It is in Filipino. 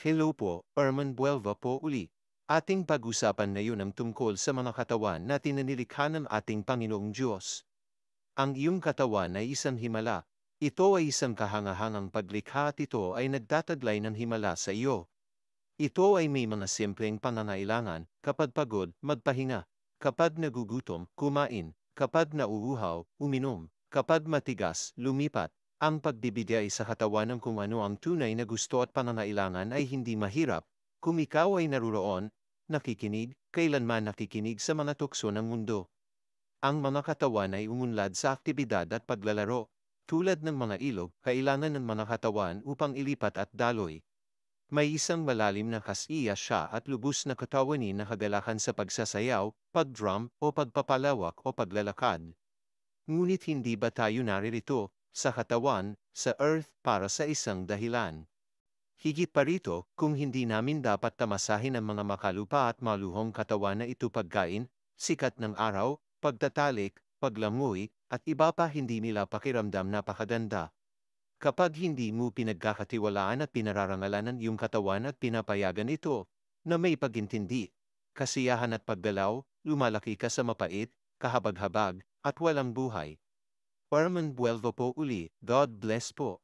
Hello po, Arman Buelva po uli. Ating pag-usapan ngayon ang tungkol sa mga katawan na tinanilikha ng ating Panginoong Diyos. Ang iyong katawan ay isang himala. Ito ay isang kahangahangang paglikha at ito ay nagtataglay ng himala sa iyo. Ito ay may mga simpleng pangangailangan, kapag pagod, magpahinga. Kapag nagugutom, kumain. Kapag nauuhaw, uminom. Kapag matigas, lumipat. Ang pagbibigay sa katawan ng kung ano ang tunay na gusto at pangangailangan ay hindi mahirap. Kung ikaw ay naruroon, nakikinig, kailanman nakikinig sa mga tukso ng mundo. Ang mga katawan ay umunlad sa aktibidad at paglalaro. Tulad ng mga ilog, kailangan ng mga katawan upang ilipat at daloy. May isang malalim na kasiya siya at lubos na katawanin na kagalakan sa pagsasayaw, pagdrum o pagpapalawak o paglalakad. Ngunit hindi ba tayo naririto, sa katawan, sa earth para sa isang dahilan? Higit pa rito, kung hindi namin dapat tamasahin ang mga makalupa at maluhong katawan na ito pagkain, sikat ng araw, pagtatalik, paglangoy, at iba pa hindi nila pakiramdam napakaganda. Kapag hindi mo pinagkakatiwalaan at pinararangalan ang iyong katawan at pinapayagan ito, na may pagintindi, kasiyahan at paggalaw, lumalaki ka sa mapait, kahabag-habag, at walang buhay. Parman Buelvo po uli, God bless po.